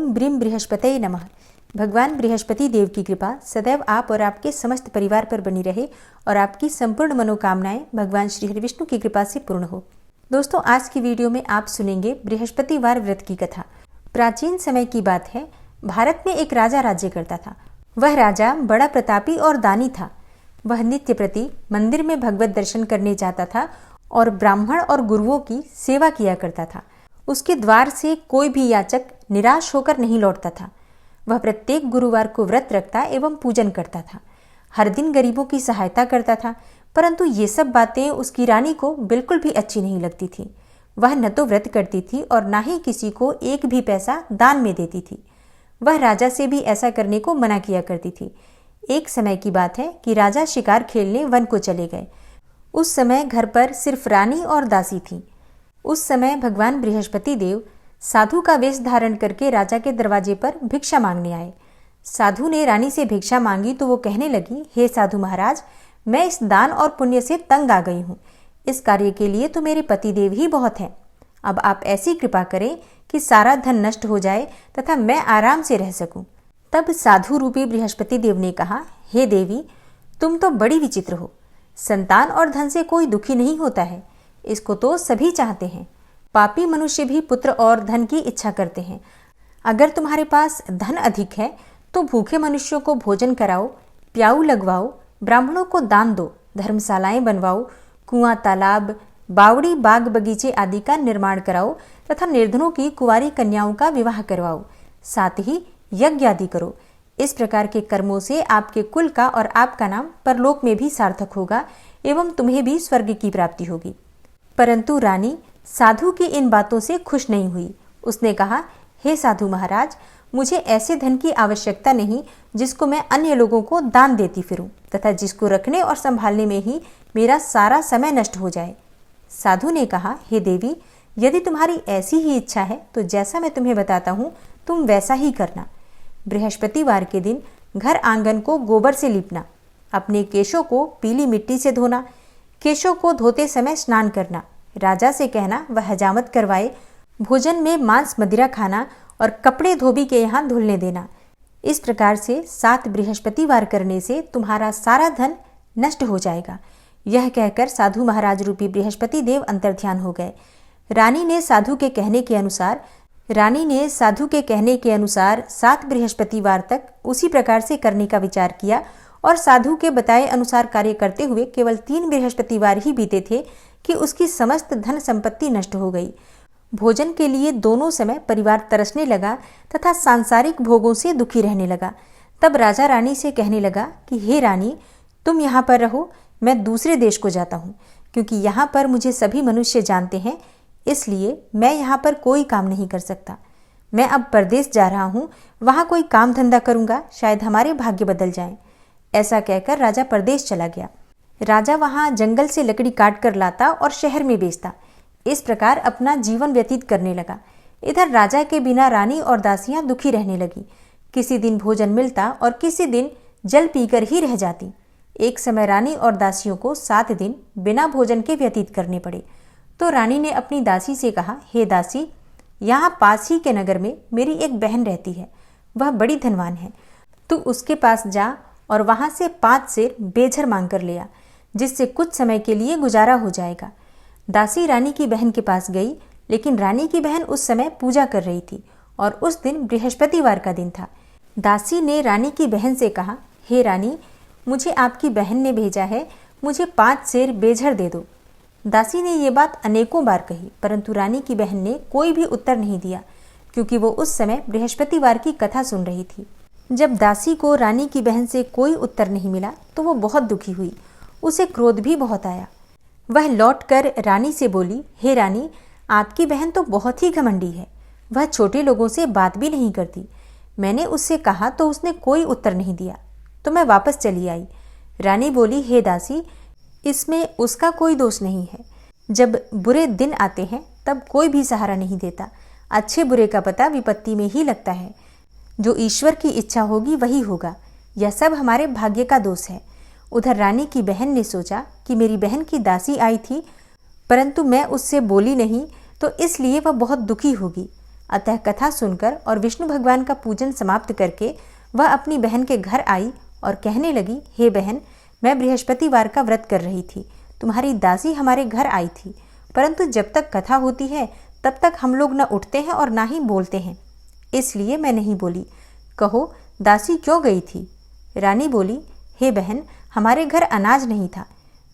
ओम brim बृहस्पतये नमः। भगवान बृहस्पति देव की कृपा सदैव आप और आपके समस्त परिवार पर बनी रहे और आपकी संपूर्ण मनोकामनाएं भगवान श्री हरिविष्णु की कृपा से पूर्ण हो। दोस्तों, आज की वीडियो में आप सुनेंगे बृहस्पतिवार व्रत की कथा। प्राचीन समय की बात है, भारत में एक राजा राज्य करता था। वह राजा बड़ा प्रतापी और दानी था। वह नित्य प्रति मंदिर में भगवत दर्शन करने जाता था और ब्राह्मण और गुरुओं की सेवा किया करता था। उसके द्वार से कोई भी याचक निराश होकर नहीं लौटता था। वह प्रत्येक गुरुवार को व्रत रखता एवं पूजन करता था। हर दिन गरीबों की सहायता करता था, परंतु ये सब बातें उसकी रानी को बिल्कुल भी अच्छी नहीं लगती थी। वह न तो व्रत करती थी और न ही किसी को एक भी पैसा दान में देती थी। वह राजा से भी ऐसा करने को मना किया करती थी। एक समय की बात है कि राजा शिकार खेलने वन को चले गए। उस समय घर पर सिर्फ रानी और दासी थी। उस समय भगवान बृहस्पति देव साधु का वेश धारण करके राजा के दरवाजे पर भिक्षा मांगने आए। साधु ने रानी से भिक्षा मांगी तो वो कहने लगी, हे साधु महाराज, मैं इस दान और पुण्य से तंग आ गई हूँ। इस कार्य के लिए तो मेरे पतिदेव ही बहुत हैं। अब आप ऐसी कृपा करें कि सारा धन नष्ट हो जाए तथा मैं आराम से रह सकूं। तब साधु रूपी बृहस्पति देव ने कहा, हे देवी, तुम तो बड़ी विचित्र हो। संतान और धन से कोई दुखी नहीं होता है, इसको तो सभी चाहते हैं। पापी मनुष्य भी पुत्र और धन की इच्छा करते हैं। अगर तुम्हारे पास धन अधिक है तो भूखे मनुष्यों को भोजन कराओ, प्याऊ लगवाओ, ब्राह्मणों को दान दो, धर्मशालाएं बनवाओ, कुआं, तालाब, बावड़ी, बाग बगीचे आदि का निर्माण कराओ तथा निर्धनों की कुंवारी कन्याओं का विवाह करवाओ। साथ ही यज्ञ आदि करो। इस प्रकार के कर्मों से आपके कुल का और आपका नाम परलोक में भी सार्थक होगा एवं तुम्हें भी स्वर्ग की प्राप्ति होगी। परंतु रानी साधु की इन बातों से खुश नहीं हुई। उसने कहा, हे साधु महाराज, मुझे ऐसे धन की आवश्यकता नहीं जिसको मैं अन्य लोगों को दान देती फिरूं तथा जिसको रखने और संभालने में ही मेरा सारा समय नष्ट हो जाए। साधु ने कहा, हे देवी, यदि तुम्हारी ऐसी ही इच्छा है तो जैसा मैं तुम्हें बताता हूँ तुम वैसा ही करना। बृहस्पतिवार के दिन घर आंगन को गोबर से लीपना, अपने केशों को पीली मिट्टी से धोना, केशों को धोते समय स्नान करना, राजा से कहना वह हजामत करवाए, भोजन में मांस मदिरा खाना और कपड़े धोबी के यहाँ धुलने देना। इस प्रकार से 7 बृहस्पतिवार करने से तुम्हारा सारा धन नष्ट हो जाएगा। यह कहकर साधु महाराज रूपी बृहस्पति देव अंतर्ध्यान हो गए। रानी ने साधु के कहने के अनुसार 7 बृहस्पतिवार तक उसी प्रकार से करने का विचार किया और साधु के बताए अनुसार कार्य करते हुए केवल 3 बृहस्पतिवार ही बीते थे कि उसकी समस्त धन संपत्ति नष्ट हो गई। भोजन के लिए दोनों समय परिवार तरसने लगा तथा सांसारिक भोगों से दुखी रहने लगा। तब राजा रानी से कहने लगा कि हे रानी, तुम यहाँ पर रहो, मैं दूसरे देश को जाता हूँ, क्योंकि यहाँ पर मुझे सभी मनुष्य जानते हैं, इसलिए मैं यहाँ पर कोई काम नहीं कर सकता। मैं अब परदेश जा रहा हूँ, वहाँ कोई काम धंधा करूँगा, शायद हमारे भाग्य बदल जाएं। ऐसा कहकर राजा परदेश चला गया। राजा वहाँ जंगल से लकड़ी काट कर लाता और शहर में बेचता। इस प्रकार अपना जीवन व्यतीत करने लगा। इधर राजा के बिना रानी और दासियां दुखी रहने लगी। किसी दिन भोजन मिलता और किसी दिन जल पीकर ही रह जाती। एक समय रानी और दासियों को 7 दिन बिना भोजन के व्यतीत करने पड़े। तो रानी ने अपनी दासी से कहा, हे दासी, यहाँ पास ही के नगर में मेरी एक बहन रहती है। वह बड़ी धनवान है। तू उसके पास जा और वहां से 5 सेर बेझर मांग कर ले आ, जिससे कुछ समय के लिए गुजारा हो जाएगा। दासी रानी की बहन के पास गई, लेकिन रानी की बहन उस समय पूजा कर रही थी और उस दिन बृहस्पतिवार का दिन था। दासी ने रानी की बहन से कहा, हे रानी, मुझे आपकी बहन ने भेजा है, मुझे 5 सेर बेझर दे दो। दासी ने ये बात अनेकों बार कही, परंतु रानी की बहन ने कोई भी उत्तर नहीं दिया, क्योंकि वो उस समय बृहस्पतिवार की कथा सुन रही थी। जब दासी को रानी की बहन से कोई उत्तर नहीं मिला तो वो बहुत दुखी हुई। उसे क्रोध भी बहुत आया। वह लौटकर रानी से बोली, हे रानी, आपकी बहन तो बहुत ही घमंडी है। वह छोटे लोगों से बात भी नहीं करती। मैंने उससे कहा तो उसने कोई उत्तर नहीं दिया, तो मैं वापस चली आई। रानी बोली, हे दासी, इसमें उसका कोई दोष नहीं है। जब बुरे दिन आते हैं तब कोई भी सहारा नहीं देता। अच्छे बुरे का पता विपत्ति में ही लगता है। जो ईश्वर की इच्छा होगी वही होगा। यह सब हमारे भाग्य का दोष है। उधर रानी की बहन ने सोचा कि मेरी बहन की दासी आई थी, परंतु मैं उससे बोली नहीं तो इसलिए वह बहुत दुखी होगी। अतः कथा सुनकर और विष्णु भगवान का पूजन समाप्त करके वह अपनी बहन के घर आई और कहने लगी, हे बहन, मैं बृहस्पतिवार का व्रत कर रही थी। तुम्हारी दासी हमारे घर आई थी, परंतु जब तक कथा होती है तब तक हम लोग न उठते हैं और ना ही बोलते हैं, इसलिए मैं नहीं बोली। कहो, दासी क्यों गई थी? रानी बोली, हे बहन, हमारे घर अनाज नहीं था।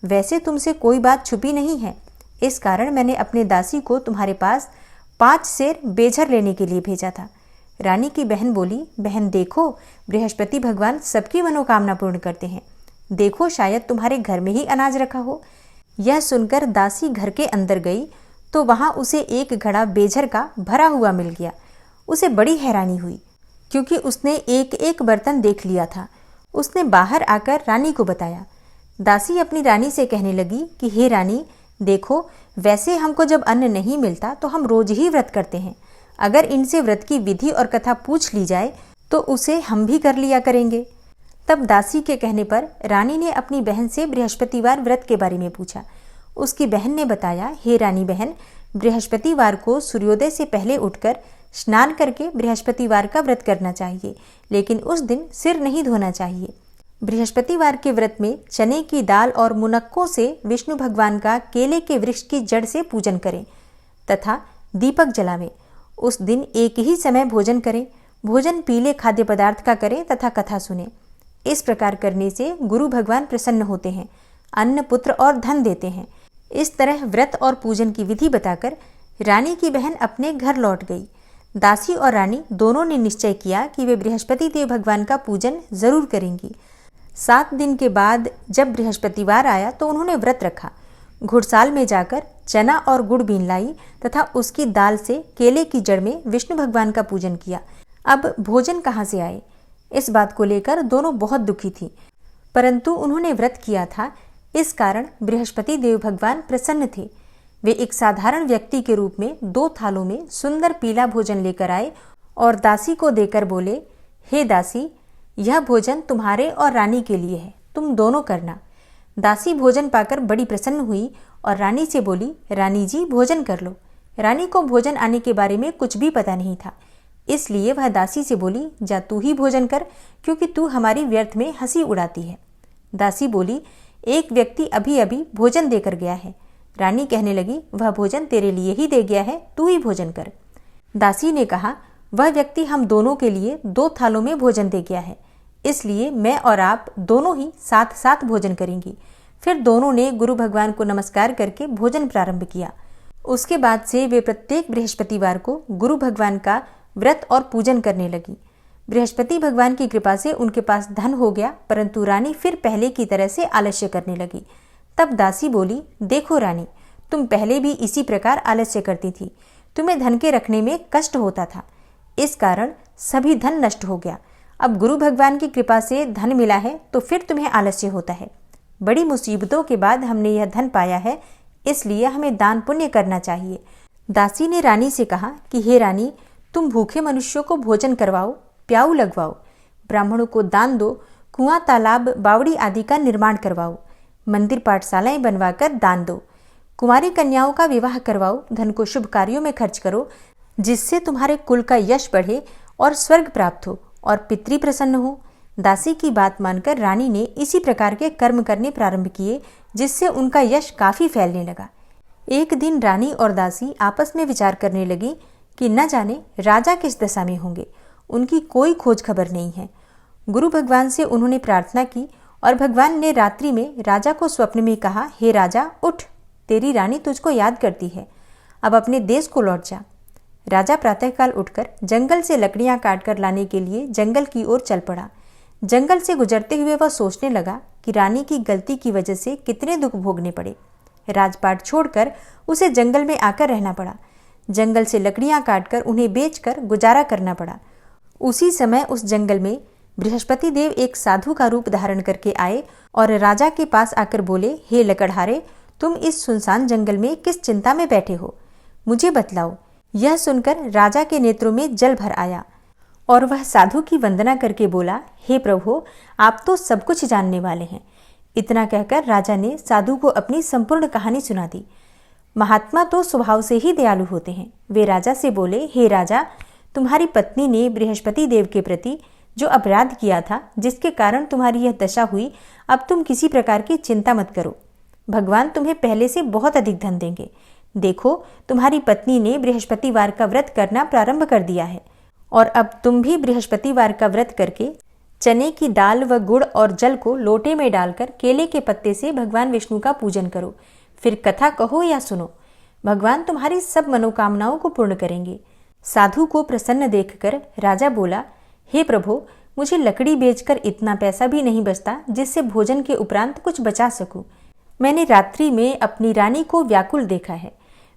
वैसे तुमसे कोई बात छुपी नहीं है, इस कारण मैंने अपने दासी को तुम्हारे पास 5 सेर बेझर लेने के लिए भेजा था। रानी की बहन बोली, बहन देखो, बृहस्पति भगवान सबकी मनोकामना पूर्ण करते हैं। देखो, शायद तुम्हारे घर में ही अनाज रखा हो। यह सुनकर दासी घर के अंदर गई तो वहां उसे एक घड़ा बेझर का भरा हुआ मिल गया। उसे बड़ी हैरानी हुई, क्योंकि उसने एक एक बर्तन देख लिया था। उसने बाहर आकर रानी को बताया। दासी अपनी रानी से कहने लगी कि हे रानी, देखो, वैसे हमको जब अन्न नहीं मिलता तो हम रोज ही व्रत करते हैं। अगर इनसे व्रत की विधि और कथा पूछ ली जाए तो उसे हम भी कर लिया करेंगे। तब दासी के कहने पर रानी ने अपनी बहन से बृहस्पतिवार व्रत के बारे में पूछा। उसकी बहन ने बताया, हे रानी बहन, बृहस्पतिवार को सूर्योदय से पहले उठकर स्नान करके बृहस्पतिवार का व्रत करना चाहिए, लेकिन उस दिन सिर नहीं धोना चाहिए। बृहस्पतिवार के व्रत में चने की दाल और मुनक्कों से विष्णु भगवान का केले के वृक्ष की जड़ से पूजन करें तथा दीपक जलावें। उस दिन एक ही समय भोजन करें। भोजन पीले खाद्य पदार्थ का करें तथा कथा सुनें। इस प्रकार करने से गुरु भगवान प्रसन्न होते हैं, अन्न, पुत्र और धन देते हैं। इस तरह व्रत और पूजन की विधि बताकर रानी की बहन अपने घर लौट गई। दासी और रानी दोनों ने निश्चय किया कि वे बृहस्पति देव भगवान का पूजन जरूर करेंगी। 7 दिन के बाद जब बृहस्पतिवार आया तो उन्होंने व्रत रखा। घुड़साल में जाकर चना और गुड़ बीन लाई तथा उसकी दाल से केले की जड़ में विष्णु भगवान का पूजन किया। अब भोजन कहाँ से आए, इस बात को लेकर दोनों बहुत दुखी थी, परंतु उन्होंने व्रत किया था, इस कारण बृहस्पति देव भगवान प्रसन्न थे। वे एक साधारण व्यक्ति के रूप में 2 थालों में सुंदर पीला भोजन लेकर आए और दासी को देकर बोले, हे दासी, यह भोजन तुम्हारे और रानी के लिए है, तुम दोनों करना। दासी भोजन पाकर बड़ी प्रसन्न हुई और रानी से बोली, रानी जी, भोजन कर लो। रानी को भोजन आने के बारे में कुछ भी पता नहीं था, इसलिए वह दासी से बोली, जा तू ही भोजन कर, क्योंकि तू हमारी व्यर्थ में हंसी उड़ाती है। दासी बोली, एक व्यक्ति अभी अभी भोजन देकर गया है। रानी कहने लगी, वह भोजन तेरे लिए ही दे गया है, तू ही भोजन कर। दासी ने कहा, वह व्यक्ति हम दोनों के लिए 2 थालों में भोजन दे गया है, इसलिए मैं और आप दोनों ही साथ साथ भोजन करेंगी। फिर दोनों ने गुरु भगवान को नमस्कार करके भोजन प्रारंभ किया। उसके बाद से वे प्रत्येक बृहस्पतिवार को गुरु भगवान का व्रत और पूजन करने लगी। बृहस्पति भगवान की कृपा से उनके पास धन हो गया, परंतु रानी फिर पहले की तरह से आलस्य करने लगी। तब दासी बोली, देखो रानी, तुम पहले भी इसी प्रकार आलस्य करती थी, तुम्हें धन के रखने में कष्ट होता था, इस कारण सभी धन नष्ट हो गया। अब गुरु भगवान की कृपा से धन मिला है तो फिर तुम्हें आलस्य होता है। बड़ी मुसीबतों के बाद हमने यह धन पाया है, इसलिए हमें दान पुण्य करना चाहिए। दासी ने रानी से कहा कि हे रानी, तुम भूखे मनुष्यों को भोजन करवाओ, प्याऊ लगवाओ, ब्राह्मणों को दान दो, कुआं, तालाब, बावड़ी आदि का निर्माण करवाओ, मंदिर पाठशालाएं बनवाकर दान दो, कुमारी कन्याओं का विवाह करवाओ, धन को शुभ कार्यों में खर्च करो, जिससे तुम्हारे कुल का यश बढ़े और स्वर्ग प्राप्त हो और पितृ प्रसन्न हो। दासी की बात मानकर रानी ने इसी प्रकार के कर्म करने प्रारंभ किए, जिससे उनका यश काफी फैलने लगा। एक दिन रानी और दासी आपस में विचार करने लगी कि न जाने राजा किस दशा में होंगे, उनकी कोई खोज खबर नहीं है। गुरु भगवान से उन्होंने प्रार्थना की और भगवान ने रात्रि में राजा को स्वप्न में कहा, हे राजा, उठ, तेरी रानी तुझको याद करती है, अब अपने देश को लौट जा। राजा प्रातःकाल उठकर जंगल से लकड़ियां काटकर लाने के लिए जंगल की ओर चल पड़ा। जंगल से गुजरते हुए वह सोचने लगा कि रानी की गलती की वजह से कितने दुख भोगने पड़े। राजपाट छोड़कर उसे जंगल में आकर रहना पड़ा। जंगल से लकड़ियां काटकर उन्हें बेचकर गुजारा करना पड़ा। उसी समय उस जंगल में बृहस्पति देव एक साधु का रूप धारण करके आए और राजा के पास आकर बोले, हे लकड़हारे, तुम इस सुनसान जंगल में किस चिंता में बैठे हो, मुझे बतलाओ। यह सुनकर राजा के नेत्रों में जल भर आया और वह साधु की वंदना करके बोला, हे प्रभु, आप तो सब कुछ जानने वाले हैं। इतना कहकर राजा ने साधु को अपनी संपूर्ण कहानी सुना दी। महात्मा तो स्वभाव से ही दयालु होते हैं। वे राजा से बोले, हे राजा, तुम्हारी पत्नी ने बृहस्पति देव के प्रति जो अपराध किया था, जिसके कारण तुम्हारी यह दशा हुई, अब तुम किसी प्रकार की चिंता मत करो। भगवान तुम्हें पहले से बहुत अधिक धन देंगे। देखो, तुम्हारी पत्नी ने बृहस्पतिवार का व्रत करना प्रारंभ कर दिया है, और अब तुम भी बृहस्पतिवार का व्रत करके चने की दाल व गुड़ और जल को लोटे में डालकर केले के पत्ते से भगवान विष्णु का पूजन करो। फिर कथा कहो या सुनो। भगवान तुम्हारी सब मनोकामनाओं को पूर्ण करेंगे। साधु को प्रसन्न देखकर राजा बोला, हे प्रभु, मुझे लकड़ी बेचकर इतना पैसा भी नहीं बचता जिससे भोजन के उपरांत कुछ बचा सकूं। मैंने रात्रि में अपनी रानी को व्याकुल देखा है।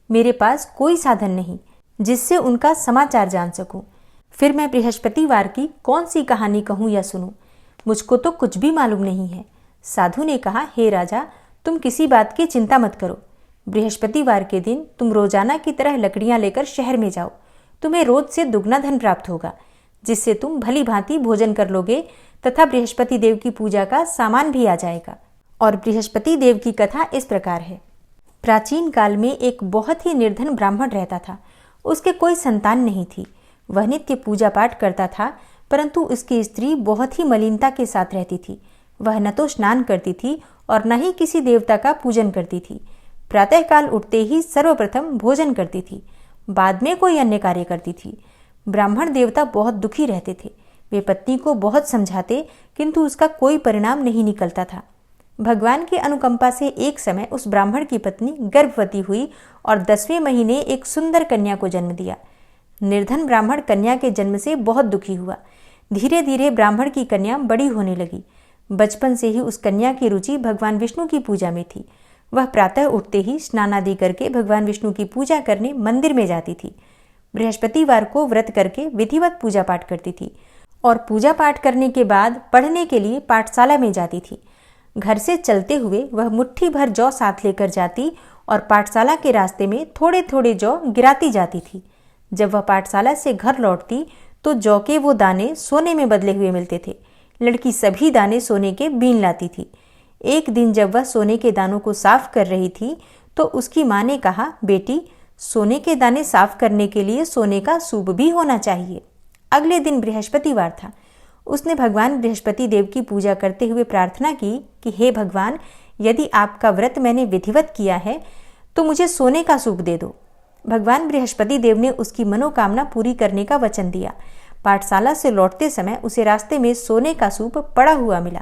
मेरे पास कोई साधन नहीं जिससे उनका समाचार जान सकूं। फिर मैं बृहस्पतिवार की कौन सी कहानी कहूं या सुनूं? मुझको तो कुछ भी मालूम नहीं है। साधु ने कहा, हे राजा, तुम किसी बात की चिंता मत करो। बृहस्पतिवार के दिन तुम रोजाना की तरह लकड़ियां लेकर शहर में जाओ। तुम्हें रोज से दुगना धन प्राप्त होगा, जिससे तुम भली भांति भोजन कर लोगे तथा बृहस्पति देव की पूजा का सामान भी आ जाएगा। और बृहस्पति देव की कथा इस प्रकार है। प्राचीन काल में एक बहुत ही निर्धन ब्राह्मण रहता था। उसके कोई संतान नहीं थी। वह नित्य पूजा पाठ करता था, परंतु उसकी स्त्री बहुत ही मलिनता के साथ रहती थी। वह न तो स्नान करती थी और न ही किसी देवता का पूजन करती थी। प्रातःकाल उठते ही सर्वप्रथम भोजन करती थी, बाद में कोई अन्य कार्य करती थी। ब्राह्मण देवता बहुत दुखी रहते थे। वे पत्नी को बहुत समझाते, किंतु उसका कोई परिणाम नहीं निकलता था। भगवान की अनुकंपा से एक समय उस ब्राह्मण की पत्नी गर्भवती हुई और 10वें महीने एक सुंदर कन्या को जन्म दिया। निर्धन ब्राह्मण कन्या के जन्म से बहुत दुखी हुआ। धीरे धीरे ब्राह्मण की कन्या बड़ी होने लगी। बचपन से ही उस कन्या की रुचि भगवान विष्णु की पूजा में थी। वह प्रातः उठते ही स्नान आदि करके भगवान विष्णु की पूजा करने मंदिर में जाती थी। बृहस्पतिवार को व्रत करके विधिवत पूजा पाठ करती थी और पूजा पाठ करने के बाद पढ़ने के लिए पाठशाला में जाती थी। घर से चलते हुए वह मुट्ठी भर जौ साथ लेकर जाती और पाठशाला के रास्ते में थोड़े थोड़े जौ गिराती जाती थी। जब वह पाठशाला से घर लौटती तो जौ के वो दाने सोने में बदले हुए मिलते थे। लड़की सभी दाने सोने के बीन लाती थी। एक दिन जब वह सोने के दानों को साफ कर रही थी तो उसकी माँ ने कहा, बेटी, सोने के दाने साफ करने के लिए सोने का सूप भी होना चाहिए। अगले दिन बृहस्पतिवार था। उसने भगवान बृहस्पति देव की पूजा करते हुए प्रार्थना की कि हे भगवान, यदि आपका व्रत मैंने विधिवत किया है तो मुझे सोने का सूप दे दो। भगवान बृहस्पति देव ने उसकी मनोकामना पूरी करने का वचन दिया। पाठशाला से लौटते समय उसे रास्ते में सोने का सूप पड़ा हुआ मिला।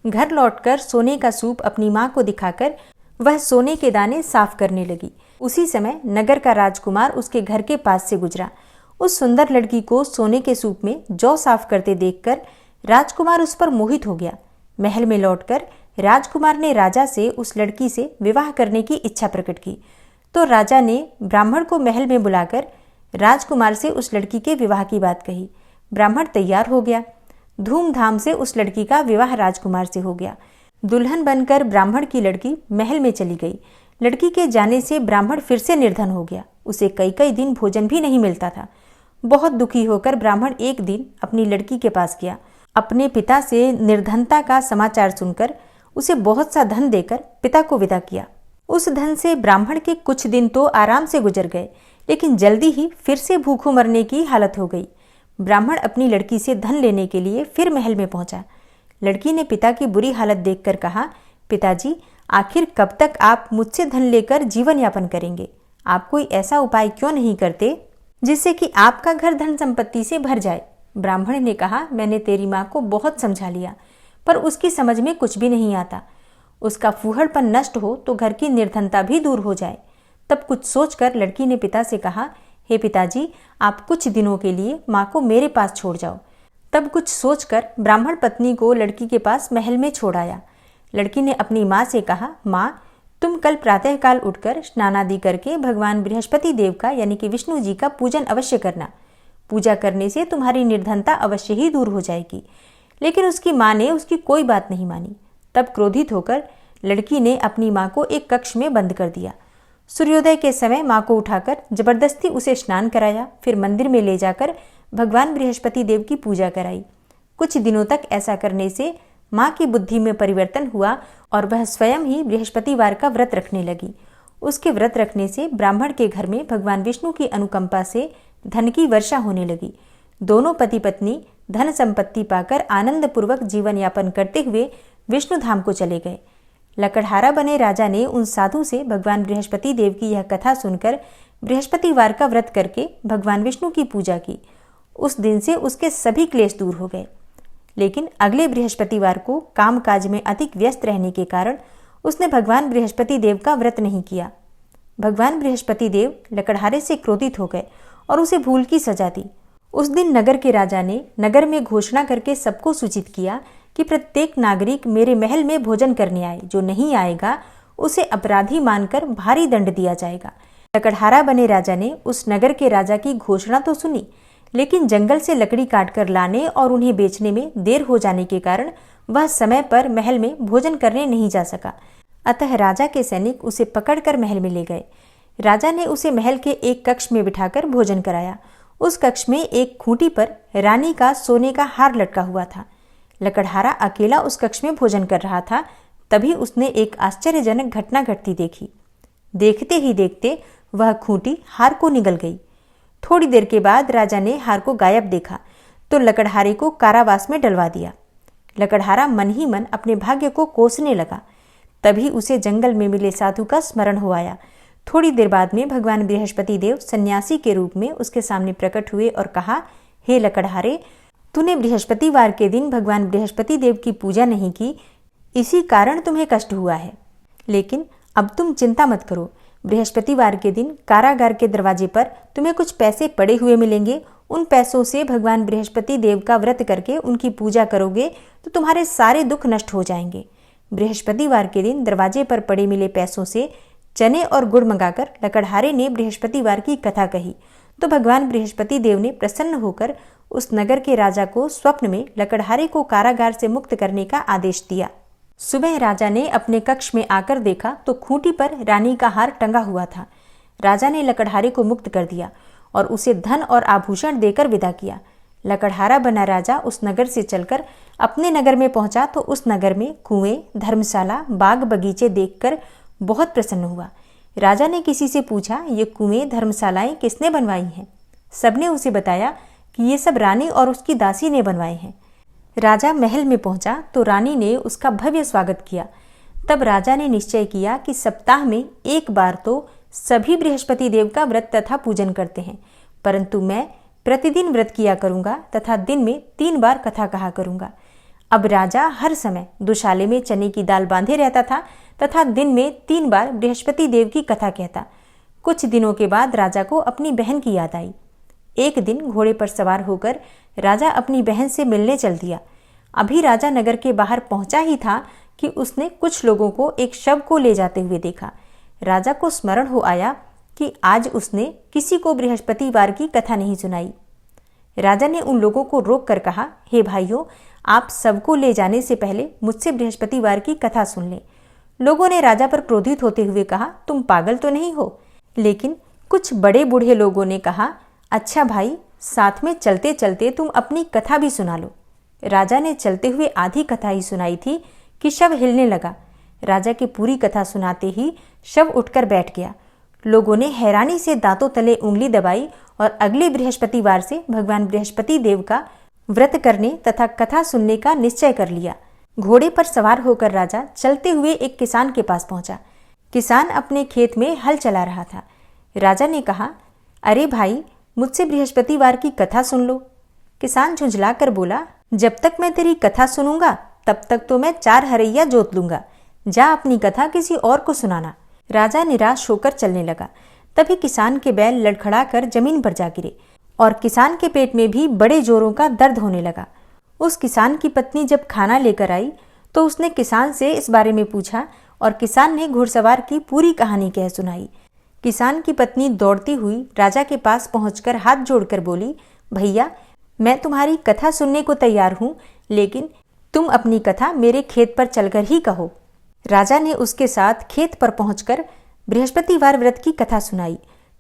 घर लौटकर सोने का सूप अपनी माँ को दिखाकर वह सोने के दाने साफ करने लगी। उसी समय नगर का राजकुमार उसके घर के पास से गुजरा। उस सुंदर लड़की को सोने के सूप में जौ साफ करते देखकर राजकुमार उस पर मोहित हो गया। महल में लौटकर राजकुमार ने राजा से उस लड़की से विवाह करने की इच्छा प्रकट की। तो राजा ने ब्राह्मण को महल में बुलाकर राजकुमार से उस लड़की के विवाह की बात कही। ब्राह्मण तैयार हो गया। धूमधाम से उस लड़की का विवाह राजकुमार से हो गया। दुल्हन बनकर ब्राह्मण की लड़की महल में चली गई। लड़की के जाने से ब्राह्मण फिर से निर्धन हो गया। उसे कई कई दिन भोजन भी नहीं मिलता था। बहुत दुखी होकर ब्राह्मण एक दिन अपनी लड़की के पास गया। अपने पिता से निर्धनता का समाचार सुनकर उसे बहुत सा धन देकर पिता को विदा किया। उस धन से ब्राह्मण के कुछ दिन तो आराम से गुजर गए, लेकिन जल्दी ही फिर से भूखों मरने की हालत हो गई। ब्राह्मण अपनी लड़की से धन लेने के लिए फिर महल में पहुंचा। लड़की ने पिता की बुरी हालत देखकर कहा, पिताजी, आखिर कब तक आप मुझसे धन लेकर जीवन यापन करेंगे? आप कोई ऐसा उपाय क्यों नहीं करते जिससे कि आपका घर धन संपत्ति से भर जाए? ब्राह्मण ने कहा, मैंने तेरी माँ को बहुत समझा लिया, पर उसकी समझ में कुछ भी नहीं आता। उसका फूहड़पन नष्ट हो तो घर की निर्धनता भी दूर हो जाए। तब कुछ सोचकर लड़की ने पिता से कहा, हे पिताजी, आप कुछ दिनों के लिए माँ को मेरे पास छोड़ जाओ। तब कुछ सोचकर ब्राह्मण पत्नी को लड़की के पास महल में छोड़ आया। लड़की ने अपनी माँ से कहा, माँ, तुम कल प्रातःकाल उठकर स्नान आदि करके भगवान बृहस्पति देव का यानी कि विष्णु जी का पूजन अवश्य करना। पूजा करने से तुम्हारी निर्धनता अवश्य ही दूर हो जाएगी। लेकिन उसकी माँ ने उसकी कोई बात नहीं मानी। तब क्रोधित होकर लड़की ने अपनी माँ को एक कक्ष में बंद कर दिया। सूर्योदय के समय माँ को उठाकर जबरदस्ती उसे स्नान कराया, फिर मंदिर में ले जाकर भगवान बृहस्पति देव की पूजा कराई। कुछ दिनों तक ऐसा करने से माँ की बुद्धि में परिवर्तन हुआ और वह स्वयं ही बृहस्पतिवार का व्रत रखने लगी। उसके व्रत रखने से ब्राह्मण के घर में भगवान विष्णु की अनुकंपा से धन की वर्षा होने लगी। दोनों पति पत्नी धन संपत्ति पाकर आनंद पूर्वक जीवन यापन करते हुए विष्णु धाम को चले गए। लकड़हारा बने राजा ने उन साधु से भगवान बृहस्पति देव की यह कथा सुनकर बृहस्पतिवार का व्रत करके भगवान विष्णु की पूजा की। उस दिन से उसके सभी क्लेश दूर हो गए। लेकिन अगले बृहस्पतिवार को कामकाज में अधिक व्यस्त रहने के कारण उसने भगवान बृहस्पति देव का व्रत नहीं किया। भगवान बृहस्पति देव लकड़हारे से क्रोधित हो गए और उसे भूल की सजा दी। उस दिन नगर के राजा ने नगर में घोषणा करके सबको सूचित किया कि प्रत्येक नागरिक मेरे महल में भोजन करने आए, जो नहीं आएगा उसे अपराधी मानकर भारी दंड दिया जाएगा। लकड़हारा बने राजा ने उस नगर के राजा की घोषणा तो सुनी, लेकिन जंगल से लकड़ी काटकर लाने और उन्हें बेचने में देर हो जाने के कारण वह समय पर महल में भोजन करने नहीं जा सका। अतः राजा के सैनिक उसे पकड़कर महल में ले गए। राजा ने उसे महल के एक कक्ष में बिठाकर भोजन कराया। उस कक्ष में एक खूंटी पर रानी का सोने का हार लटका हुआ था। लकड़हारा अकेला उस कक्ष में भोजन कर रहा था। तभी उसने एक आश्चर्यजनक घटना घटती देखी। देखते ही देखते वह खूंटी हार को निगल गई। थोड़ी देर के बाद राजा ने हार को गायब देखा तो लकड़हारे को कारावास में डलवा दिया। लकड़हारा मन ही मन अपने भाग्य को कोसने लगा। तभी उसे जंगल में मिले साधु का स्मरण हो आया। थोड़ी देर बाद में भगवान बृहस्पति देव सन्यासी के रूप में उसके सामने प्रकट हुए और कहा, हे लकड़हारे, तूने बृहस्पतिवार के दिन भगवान बृहस्पति देव की पूजा नहीं की, इसी कारण तुम्हें कष्ट हुआ है। लेकिन अब तुम चिंता मत करो। बृहस्पतिवार के दिन कारागार के दरवाजे पर तुम्हें कुछ पैसे पड़े हुए मिलेंगे। उन पैसों से भगवान बृहस्पति देव का व्रत करके उनकी पूजा करोगे तो तुम्हारे सारे दुख नष्ट हो जाएंगे। बृहस्पतिवार के दिन दरवाजे पर पड़े मिले पैसों से चने और गुड़ मंगाकर लकड़हारे ने बृहस्पतिवार की कथा कही तो भगवान बृहस्पति देव ने प्रसन्न होकर उस नगर के राजा को स्वप्न में लकड़हारे को कारागार से मुक्त करने का आदेश दिया। सुबह राजा ने अपने कक्ष में आकर देखा तो खूंटी पर रानी का हार टंगा हुआ था। राजा ने लकड़हारे को मुक्त कर दिया और उसे धन और आभूषण देकर विदा किया। लकड़हारा बना राजा उस नगर से चलकर अपने नगर में पहुंचा तो उस नगर में कुएं, धर्मशाला, बाग बगीचे देखकर बहुत प्रसन्न हुआ। राजा ने किसी से पूछा, ये कुएं, धर्मशालाएं किसने बनवाई हैं? सबने उसे बताया कि ये सब रानी और उसकी दासी ने बनवाए हैं। राजा महल में पहुंचा तो रानी ने उसका भव्य स्वागत किया। तब राजा ने निश्चय किया कि सप्ताह में एक बार तो सभी बृहस्पति देव का व्रत तथा पूजन करते हैं, परंतु मैं प्रतिदिन व्रत किया करूंगा तथा दिन में 3 बार कथा कहा करूंगा। अब राजा हर समय दुशाले में चने की दाल बांधे रहता था तथा दिन में 3 बार बृहस्पति देव की कथा कहता। कुछ दिनों के बाद राजा को अपनी बहन की याद आई। एक दिन घोड़े पर सवार होकर राजा अपनी बहन से मिलने चल दिया। अभी राजा नगर के बाहर पहुंचा ही था कि उसने कुछ लोगों को एक शव को ले जाते हुए देखा। राजा को स्मरण हो आया कि आज उसने किसी को बृहस्पतिवार की कथा नहीं सुनाई। राजा ने उन लोगों को रोक कर कहा, हे भाइयों, आप सबको ले जाने से पहले मुझसे बृहस्पतिवार की कथा सुन लें। लोगों ने राजा पर क्रोधित होते हुए कहा, तुम पागल तो नहीं हो? लेकिन कुछ बड़े बूढ़े लोगों ने कहा, अच्छा भाई, साथ में चलते चलते तुम अपनी कथा भी सुना लो। राजा ने चलते हुए आधी कथा ही सुनाई थी कि शव हिलने लगा। राजा की पूरी कथा सुनाते ही शव उठकर बैठ गया। लोगों ने हैरानी से दांतों तले उंगली दबाई और अगले बृहस्पतिवार से भगवान बृहस्पति देव का व्रत करने तथा कथा सुनने का निश्चय कर लिया। घोड़े पर सवार होकर राजा चलते हुए एक किसान के पास पहुंचा। किसान अपने खेत में हल चला रहा था। राजा ने कहा, अरे भाई, मुझसे बृहस्पतिवार की कथा सुन लो। किसान झुंझला कर बोला, जब तक मैं तेरी कथा सुनूंगा तब तक तो मैं 4 हरैया जोत लूंगा। जा अपनी कथा किसी और को सुनाना। राजा निराश होकर चलने लगा। तभी किसान के बैल लड़खड़ा कर जमीन पर जा गिरे और किसान के पेट में भी बड़े जोरों का दर्द होने लगा। उस किसान की पत्नी जब खाना लेकर आई तो उसने किसान से इस बारे में पूछा और किसान ने घुड़सवार की पूरी कहानी कह सुनाई। किसान की पत्नी दौड़ती हुई राजा के पास पहुंचकर हाथ जोड़कर बोली, भैया, मैं तुम्हारी कथा सुनने को तैयार हूं, लेकिन तुम अपनी कथा मेरे खेत पर चलकर ही कहो। राजा ने उसके साथ खेत पर पहुंचकर बृहस्पतिवार व्रत की कथा सुनाई।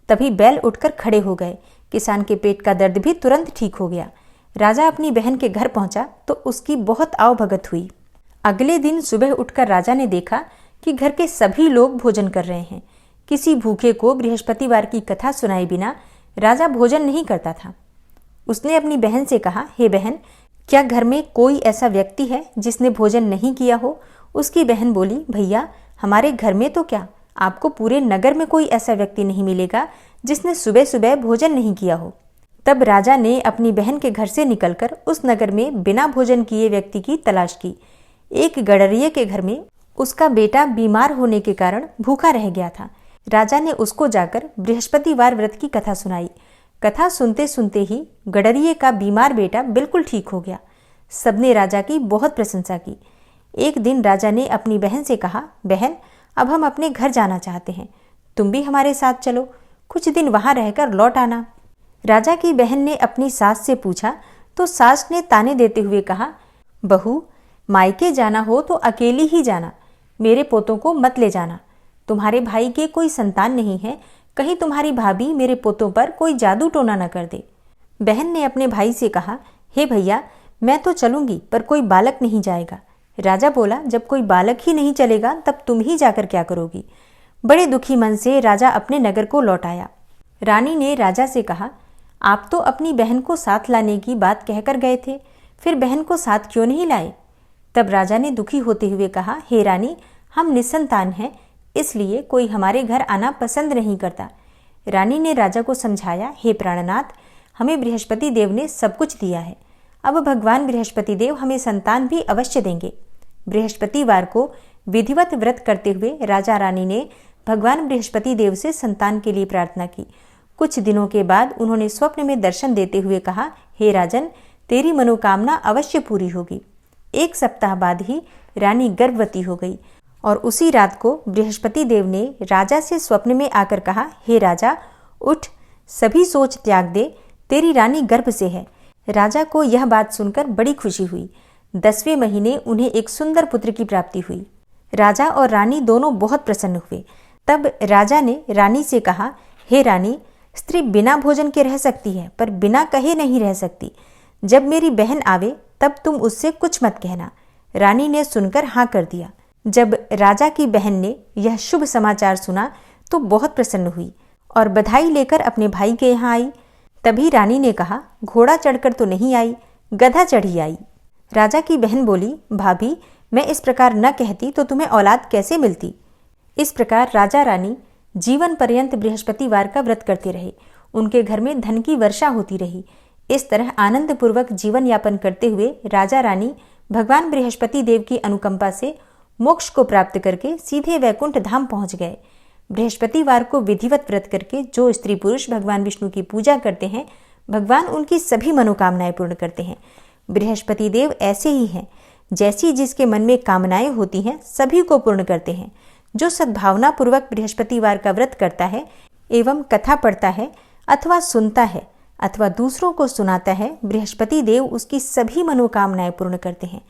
तभी बैल उठकर खड़े हो गए। किसान के पेट का दर्द भी तुरंत ठीक हो गया। राजा अपनी बहन के घर पहुंचा तो उसकी बहुत आवभगत हुई। अगले दिन सुबह उठकर राजा ने देखा कि घर के सभी लोग भोजन कर रहे हैं। किसी भूखे को बृहस्पतिवार की कथा सुनाए बिना राजा भोजन नहीं करता था। उसने अपनी बहन से कहा, हे बहन, क्या घर में कोई ऐसा व्यक्ति है जिसने भोजन नहीं किया हो? उसकी बहन बोली, भैया, हमारे घर में तो क्या, आपको पूरे नगर में कोई ऐसा व्यक्ति नहीं मिलेगा जिसने सुबह सुबह भोजन नहीं किया हो। तब राजा ने अपनी बहन के घर से निकलकर उस नगर में बिना भोजन किए व्यक्ति की तलाश की। एक गडरिये के घर में उसका बेटा बीमार होने के कारण भूखा रह गया था। राजा ने उसको जाकर बृहस्पतिवार व्रत की कथा सुनाई। कथा सुनते सुनते ही गडरिये का बीमार बेटा बिल्कुल ठीक हो गया। सबने राजा की बहुत प्रशंसा की। एक दिन राजा ने अपनी बहन से कहा, बहन, अब हम अपने घर जाना चाहते हैं, तुम भी हमारे साथ चलो, कुछ दिन वहां रहकर लौट आना। राजा की बहन ने अपनी सास से पूछा तो सास ने ताने देते हुए कहा, बहू, मायके जाना हो तो अकेली ही जाना, मेरे पोतों को मत ले जाना। तुम्हारे भाई के कोई संतान नहीं है, कहीं तुम्हारी भाभी मेरे पोतों पर कोई जादू टोना न कर दे। बहन ने अपने भाई से कहा, हे भैया, मैं तो चलूंगी पर कोई बालक नहीं जाएगा। राजा बोला, जब कोई बालक ही नहीं चलेगा तब तुम ही जाकर क्या करोगी? बड़े दुखी मन से राजा अपने नगर को लौट आया। रानी ने राजा से कहा, आप तो अपनी बहन को साथ लाने की बात कहकर गए थे, फिर बहन को साथ क्यों नहीं लाए? तब राजा ने दुखी होते हुए कहा, हे रानी, हम निसंतान हैं, इसलिए कोई हमारे घर आना पसंद नहीं करता। रानी ने राजा को समझाया, हे प्राणनाथ, हमें बृहस्पति देव ने सब कुछ दिया है, अब भगवान बृहस्पति देव हमें संतान भी अवश्य देंगे। बृहस्पतिवार को विधिवत व्रत करते हुए राजा रानी ने भगवान बृहस्पति देव से संतान के लिए प्रार्थना की। कुछ दिनों के बाद उन्होंने स्वप्न में दर्शन देते हुए कहा, हे राजन, तेरी मनोकामना अवश्य पूरी होगी। एक सप्ताह बाद ही रानी गर्भवती हो गई और उसी रात को बृहस्पति देव ने राजा से स्वप्न में आकर कहा, हे राजा, उठ, सभी सोच त्याग दे, तेरी रानी गर्भ से है। राजा को यह बात सुनकर बड़ी खुशी हुई। 10वें महीने उन्हें एक सुंदर पुत्र की प्राप्ति हुई। राजा और रानी दोनों बहुत प्रसन्न हुए। तब राजा ने रानी से कहा, हे रानी, स्त्री बिना भोजन के रह सकती है पर बिना कहे नहीं रह सकती। जब मेरी बहन आवे तब तुम उससे कुछ मत कहना। रानी ने सुनकर हाँ कर दिया। जब राजा की बहन ने यह शुभ समाचार सुना तो बहुत प्रसन्न हुई और बधाई लेकर अपने भाई के यहाँ आई। तभी रानी ने कहा, घोड़ा चढ़कर तो नहीं आई, गधा चढ़ी आई। राजा की बहन बोली, भाभी, मैं इस प्रकार न कहती तो तुम्हें औलाद कैसे मिलती? इस प्रकार राजा रानी जीवन पर्यंत बृहस्पतिवार का व्रत करते रहे। उनके घर में धन की वर्षा होती रही। इस तरह आनंद पूर्वक जीवन यापन करते हुए राजा रानी भगवान बृहस्पति देव की अनुकंपा से मोक्ष को प्राप्त करके सीधे वैकुंठ धाम पहुंच गए। बृहस्पतिवार को विधिवत व्रत करके जो स्त्री पुरुष भगवान विष्णु की पूजा करते हैं, भगवान उनकी सभी मनोकामनाएं पूर्ण करते हैं। बृहस्पति देव ऐसे ही हैं, जैसी जिसके मन में कामनाएं होती हैं सभी को पूर्ण करते हैं। जो सद्भावना पूर्वक बृहस्पतिवार का व्रत करता है एवं कथा पढ़ता है अथवा सुनता है अथवा दूसरों को सुनाता है, बृहस्पति देव उसकी सभी मनोकामनाएं पूर्ण करते हैं।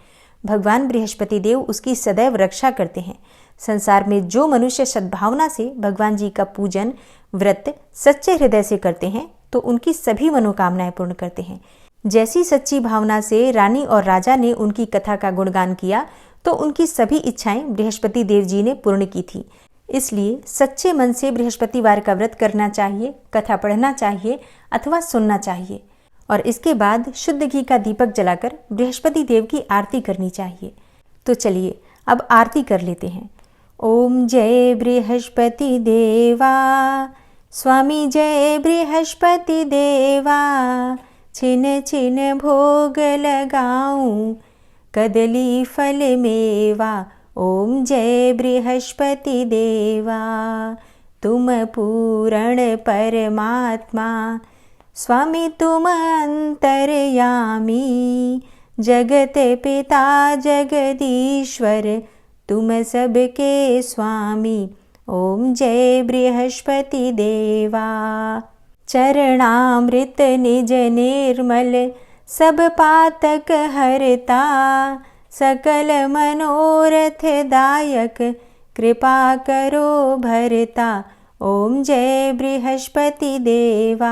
भगवान बृहस्पति देव उसकी सदैव रक्षा करते हैं। संसार में जो मनुष्य सद्भावना से भगवान जी का पूजन व्रत सच्चे हृदय से करते हैं तो उनकी सभी मनोकामनाएं पूर्ण करते हैं। जैसी सच्ची भावना से रानी और राजा ने उनकी कथा का गुणगान किया तो उनकी सभी इच्छाएं बृहस्पति देव जी ने पूर्ण की थी। इसलिए सच्चे मन से बृहस्पतिवार का व्रत करना चाहिए, कथा पढ़ना चाहिए अथवा सुनना चाहिए और इसके बाद शुद्ध घी का दीपक जलाकर बृहस्पति देव की आरती करनी चाहिए। तो चलिए अब आरती कर लेते हैं। ओम जय बृहस्पति देवा, स्वामी जय बृहस्पति देवा, छिन छिन भोग लगाऊं कदली फल मेवा। ओम जय बृहस्पति देवा, तुम पूर्ण परमात्मा, स्वामी तुम अंतर्यामी, जगत पिता जगदीश्वर, तुम सबके स्वामी। ओम जय बृहस्पति देवा, चरणामृत निज निर्मल, सब पातक हरता, सकल मनोरथ दायक, कृपा करो भरता। ओम जय बृहस्पति देवा,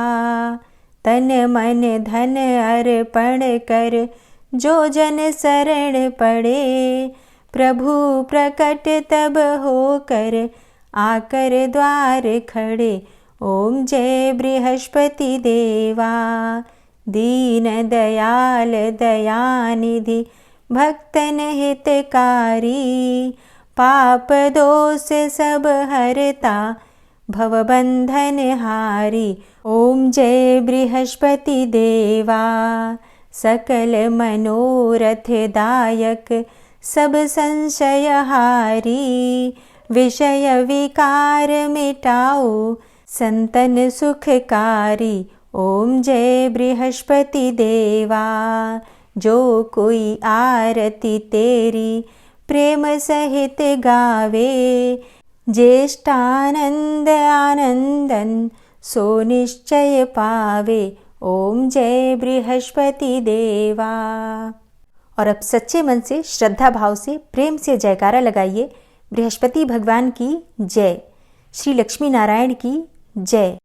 तन मन धन अर्पण कर, जो जन शरण पड़े, प्रभु प्रकट तब होकर, आकर द्वार खड़े। ओम जय बृहस्पति देवा। दीन दयाल दयानिधि भक्तन हितकारी। पाप दोष सब हरता भवबंधन हारी। ओम जय बृहस्पति देवा। सकल मनोरथ दायक सब संशय हारी। विषय विकार मिटाओ संतन सुखकारी। ओम जय बृहस्पति देवा। जो कोई आरती तेरी प्रेम सहित गावे। ज्येष्ठानंद आनंदन सो निश्चय पावे। ओम जय बृहस्पति देवा। और अब सच्चे मन से, श्रद्धा भाव से, प्रेम से जयकारा लगाइए। बृहस्पति भगवान की जय। श्री लक्ष्मी नारायण की जय।